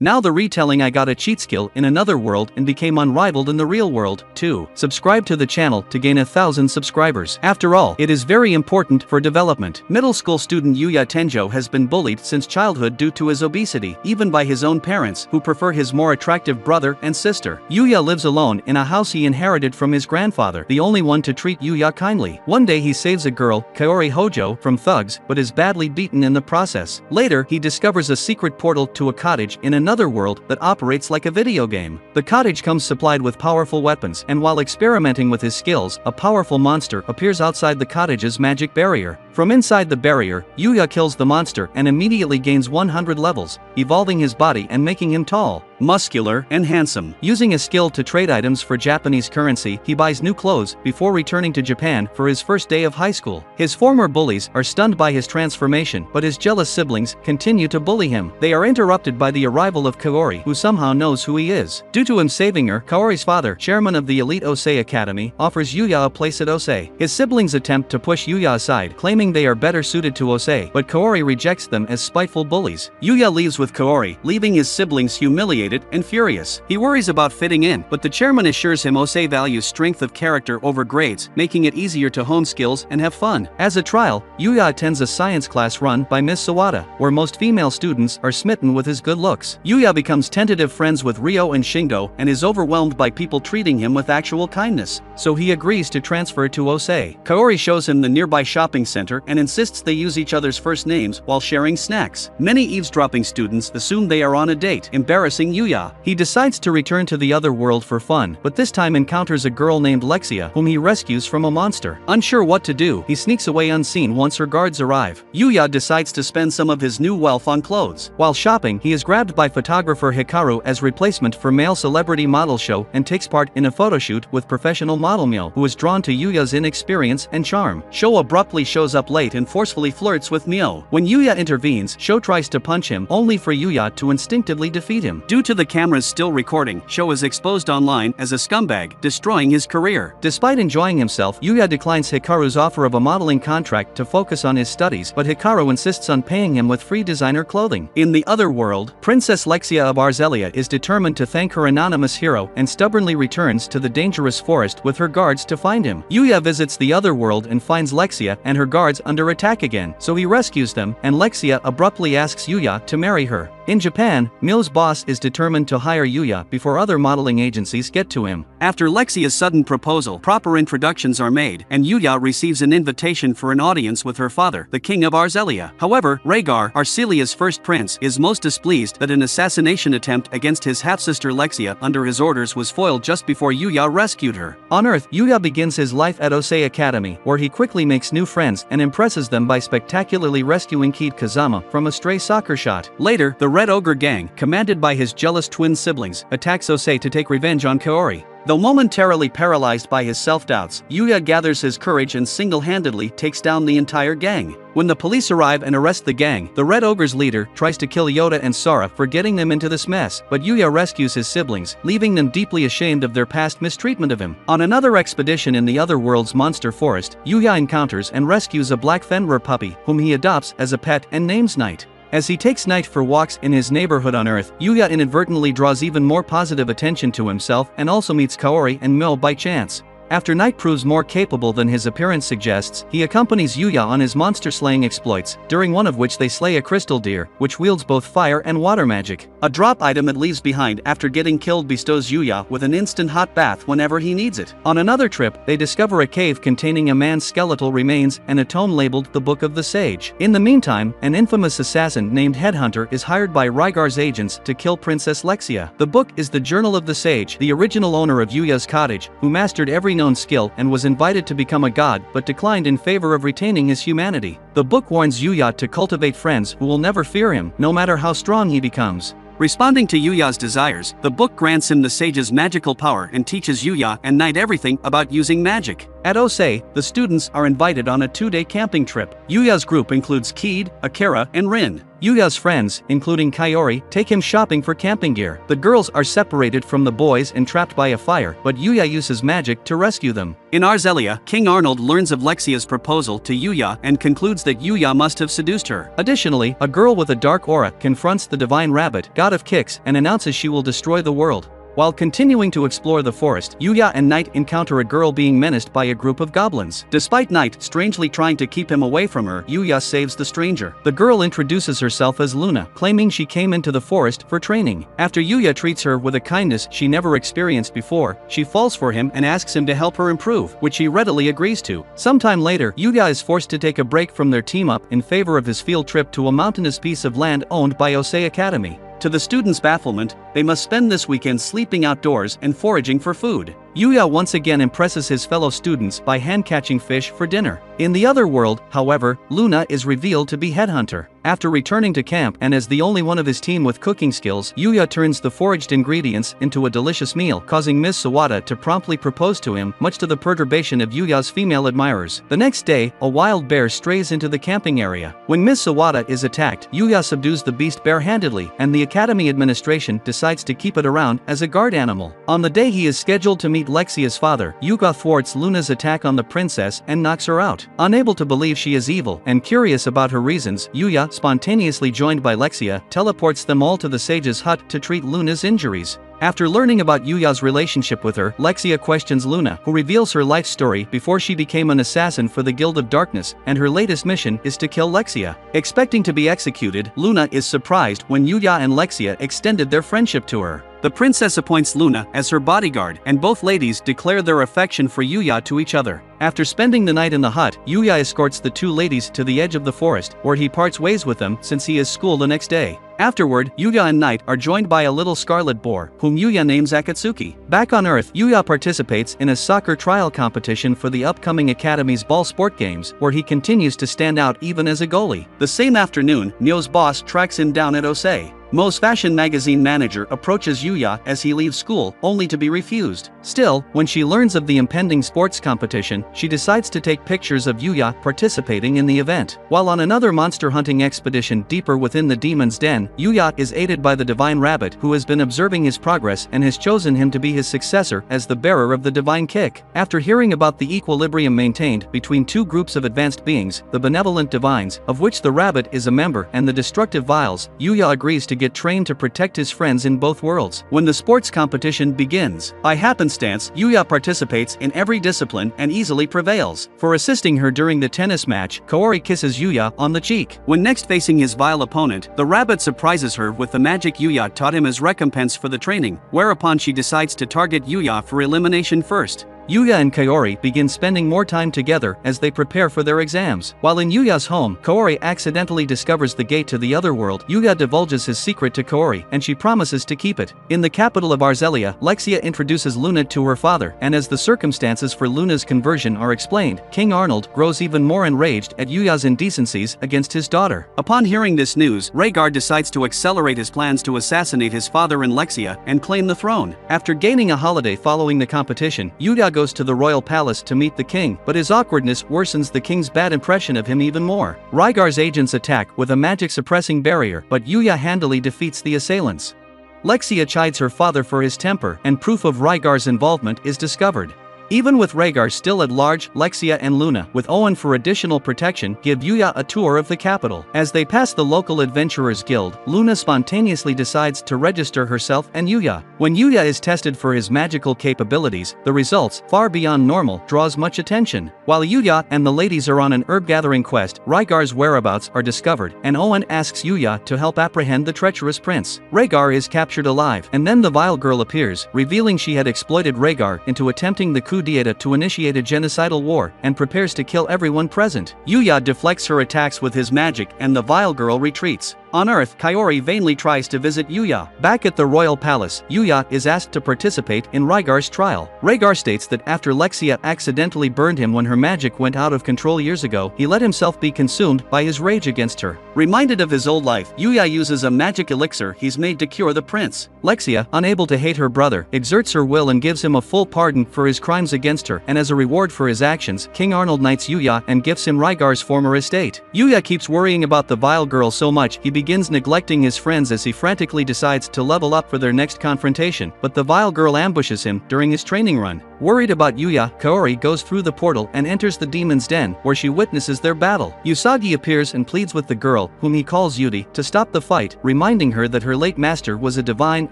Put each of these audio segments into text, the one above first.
Now the retelling I got a cheat skill in another world and became unrivaled in the real world. 2. Subscribe to the channel to gain 1,000 subscribers. After all, it is very important for development. Middle school student Yūya Tenjō has been bullied since childhood due to his obesity, even by his own parents, who prefer his more attractive brother and sister. Yūya lives alone in a house he inherited from his grandfather, the only one to treat Yūya kindly. One day he saves a girl, Kaori Hojo, from thugs, but is badly beaten in the process. Later, he discovers a secret portal to a cottage in another world that operates like a video game. The cottage comes supplied with powerful weapons, and while experimenting with his skills, a powerful monster appears outside the cottage's magic barrier. From inside the barrier, Yūya kills the monster and immediately gains 100 levels, evolving his body and making him tall, muscular, and handsome. Using a skill to trade items for Japanese currency, he buys new clothes before returning to Japan for his first day of high school. His former bullies are stunned by his transformation, but his jealous siblings continue to bully him. They are interrupted by the arrival of Kaori, who somehow knows who he is. Due to him saving her, Kaori's father, chairman of the elite Ōsei Academy, offers Yūya a place at Ōsei. His siblings attempt to push Yūya aside, claiming they are better suited to Ōsei, but Kaori rejects them as spiteful bullies. Yūya leaves with Kaori, leaving his siblings humiliated and furious. He worries about fitting in, but the chairman assures him Ōsei values strength of character over grades, making it easier to hone skills and have fun. As a trial, Yūya attends a science class run by Miss Sawada, where most female students are smitten with his good looks. Yūya becomes tentative friends with Ryo and Shingo and is overwhelmed by people treating him with actual kindness, so he agrees to transfer to Ōsei. Kaori shows him the nearby shopping center and insists they use each other's first names while sharing snacks. Many eavesdropping students assume they are on a date, embarrassing Yūya. He decides to return to the other world for fun, but this time encounters a girl named Lexia, whom he rescues from a monster. Unsure what to do, he sneaks away unseen once her guards arrive. Yūya decides to spend some of his new wealth on clothes. While shopping, he is grabbed by photographer Hikaru as replacement for male celebrity model show and takes part in a photoshoot with professional model Mio, who is drawn to Yuya's inexperience and charm. Sho abruptly shows up late and forcefully flirts with Mio. When Yūya intervenes, Sho tries to punch him, only for Yūya to instinctively defeat him. Due to the cameras still recording, Sho is exposed online as a scumbag, destroying his career. Despite enjoying himself, Yūya declines Hikaru's offer of a modeling contract to focus on his studies, but Hikaru insists on paying him with free designer clothing. In the other world, Princess Lexia of Arzelia is determined to thank her anonymous hero and stubbornly returns to the dangerous forest with her guards to find him. Yūya visits the other world and finds Lexia and her guards under attack again, so he rescues them, and Lexia abruptly asks Yūya to marry her. In Japan, Mio's boss is determined to hire Yūya before other modeling agencies get to him. After Lexia's sudden proposal, proper introductions are made, and Yūya receives an invitation for an audience with her father, the king of Arzelia. However, Rhaegar, Arcelia's first prince, is most displeased that an assassination attempt against his half-sister Lexia under his orders was foiled just before Yūya rescued her. On Earth, Yūya begins his life at Ōsei Academy, where he quickly makes new friends and impresses them by spectacularly rescuing Kid Kazama from a stray soccer shot. Later, the Red Ogre Gang, commanded by his jealous twin siblings, attacks Ōsei to take revenge on Kaori. Though momentarily paralyzed by his self-doubts, Yūya gathers his courage and single-handedly takes down the entire gang. When the police arrive and arrest the gang, the Red Ogre's leader tries to kill Yoda and Sora for getting them into this mess, but Yūya rescues his siblings, leaving them deeply ashamed of their past mistreatment of him. On another expedition in the other world's monster forest, Yūya encounters and rescues a black Fenrir puppy, whom he adopts as a pet and names Night. As he takes Night for walks in his neighborhood on Earth, Yūya inadvertently draws even more positive attention to himself and also meets Kaori and Mio by chance. After Night proves more capable than his appearance suggests, he accompanies Yūya on his monster-slaying exploits, during one of which they slay a crystal deer, which wields both fire and water magic. A drop item it leaves behind after getting killed bestows Yūya with an instant hot bath whenever he needs it. On another trip, they discover a cave containing a man's skeletal remains and a tome labeled the Book of the Sage. In the meantime, an infamous assassin named Headhunter is hired by Rhaegar's agents to kill Princess Lexia. The book is the Journal of the Sage, the original owner of Yuya's cottage, who mastered every known skill and was invited to become a god but declined in favor of retaining his humanity. The book warns Yūya to cultivate friends who will never fear him, no matter how strong he becomes. Responding to Yuya's desires, the book grants him the sage's magical power and teaches Yūya and Night everything about using magic. At Ōsei, the students are invited on a 2-day camping trip. Yuya's group includes Kid, Akira, and Rin. Yuya's friends, including Kaori, take him shopping for camping gear. The girls are separated from the boys and trapped by a fire, but Yuya uses magic to rescue them. In Arzelia, King Arnold learns of Lexia's proposal to Yuya and concludes that Yuya must have seduced her. Additionally, a girl with a dark aura confronts the divine rabbit, god of kicks, and announces she will destroy the world. While continuing to explore the forest, Yuya and Knight encounter a girl being menaced by a group of goblins. Despite Knight strangely trying to keep him away from her, Yuya saves the stranger. The girl introduces herself as Luna, claiming she came into the forest for training. After Yuya treats her with a kindness she never experienced before, she falls for him and asks him to help her improve, which he readily agrees to. Sometime later, Yuya is forced to take a break from their team-up in favor of his field trip to a mountainous piece of land owned by Ōsei Academy. To the students' bafflement, they must spend this weekend sleeping outdoors and foraging for food. Yuya once again impresses his fellow students by hand-catching fish for dinner. In the other world, however, Luna is revealed to be Headhunter. After returning to camp and as the only one of his team with cooking skills, Yuya turns the foraged ingredients into a delicious meal, causing Ms. Sawada to promptly propose to him, much to the perturbation of Yuya's female admirers. The next day, a wild bear strays into the camping area. When Ms. Sawada is attacked, Yuya subdues the beast barehandedly, and the Academy administration decides to keep it around as a guard animal. On the day he is scheduled to meet Lexia's father, Yuga thwarts Luna's attack on the princess and knocks her out. Unable to believe she is evil and curious about her reasons, Yuya, spontaneously joined by Lexia, teleports them all to the sage's hut to treat Luna's injuries. After learning about Yuya's relationship with her, Lexia questions Luna, who reveals her life story before she became an assassin for the Guild of Darkness, and her latest mission is to kill Lexia. Expecting to be executed, Luna is surprised when Yuya and Lexia extended their friendship to her. The princess appoints Luna as her bodyguard, and both ladies declare their affection for Yuya to each other. After spending the night in the hut, Yuya escorts the two ladies to the edge of the forest, where he parts ways with them since he has school the next day. Afterward, Yuya and Knight are joined by a little scarlet boar, whom Yuya names Akatsuki. Back on Earth, Yuya participates in a soccer trial competition for the upcoming Academy's ball sport games, where he continues to stand out even as a goalie. The same afternoon, Nyo's boss tracks him down at Ōsei. Mo's fashion magazine manager approaches Yuya as he leaves school, only to be refused. Still, when she learns of the impending sports competition, she decides to take pictures of Yuya participating in the event. While on another monster hunting expedition deeper within the demon's den, Yuya is aided by the divine rabbit, who has been observing his progress and has chosen him to be his successor as the bearer of the divine kick. After hearing about the equilibrium maintained between two groups of advanced beings, the benevolent divines, of which the rabbit is a member, and the destructive vials, Yuya agrees to get trained to protect his friends in both worlds. When the sports competition begins, by happenstance, Yuya participates in every discipline and easily prevails. For assisting her during the tennis match, Kaori kisses Yuya on the cheek. When next facing his vile opponent, the rabbit surprises her with the magic Yuya taught him as recompense for the training, whereupon she decides to target Yuya for elimination first. Yuya and Kaori begin spending more time together as they prepare for their exams. While in Yuya's home, Kaori accidentally discovers the gate to the other world. Yuya divulges his secret to Kaori, and she promises to keep it. In the capital of Arzelia, Lexia introduces Luna to her father, and as the circumstances for Luna's conversion are explained, King Arnold grows even more enraged at Yuya's indecencies against his daughter. Upon hearing this news, Rhaegar decides to accelerate his plans to assassinate his father and Lexia and claim the throne. After gaining a holiday following the competition, Yuya goes to the royal palace to meet the king, but his awkwardness worsens the king's bad impression of him even more. Rhaegar's agents attack with a magic-suppressing barrier, but Yuya handily defeats the assailants. Lexia chides her father for his temper, and proof of Rhaegar's involvement is discovered. Even with Rhaegar still at large, Lexia and Luna, with Owen for additional protection, give Yuya a tour of the capital. As they pass the local adventurers guild, Luna spontaneously decides to register herself and Yuya. When Yuya is tested for his magical capabilities, the results, far beyond normal, draws much attention. While Yuya and the ladies are on an herb-gathering quest, Rhaegar's whereabouts are discovered, and Owen asks Yuya to help apprehend the treacherous prince. Rhaegar is captured alive, and then the vile girl appears, revealing she had exploited Rhaegar into attempting the coup d'etat to initiate a genocidal war, and prepares to kill everyone present. Yuya deflects her attacks with his magic and the vile girl retreats. On Earth, Kaori vainly tries to visit Yūya. Back at the royal palace, Yūya is asked to participate in Rhaegar's trial. Rhaegar states that after Lexia accidentally burned him when her magic went out of control years ago, he let himself be consumed by his rage against her. Reminded of his old life, Yūya uses a magic elixir he's made to cure the prince. Lexia, unable to hate her brother, exerts her will and gives him a full pardon for his crimes against her, and as a reward for his actions, King Arnold knights Yūya and gifts him Rhaegar's former estate. Yūya keeps worrying about the vile girl so much he begins neglecting his friends as he frantically decides to level up for their next confrontation, but the vile girl ambushes him during his training run. Worried about Yūya, Kaori goes through the portal and enters the demon's den, where she witnesses their battle. Usagi appears and pleads with the girl, whom he calls Yudi, to stop the fight, reminding her that her late master was a divine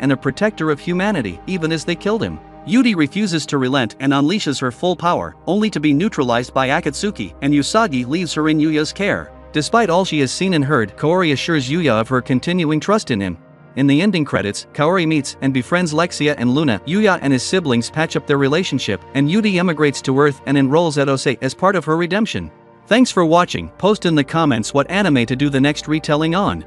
and a protector of humanity, even as they killed him. Yudi refuses to relent and unleashes her full power, only to be neutralized by Akatsuki, and Usagi leaves her in Yuya's care. Despite all she has seen and heard, Kaori assures Yūya of her continuing trust in him. In the ending credits, Kaori meets and befriends Lexia and Luna. Yūya and his siblings patch up their relationship, and Yudi emigrates to Earth and enrolls at Ōsei as part of her redemption. Thanks for watching. Post in the comments what anime to do the next retelling on.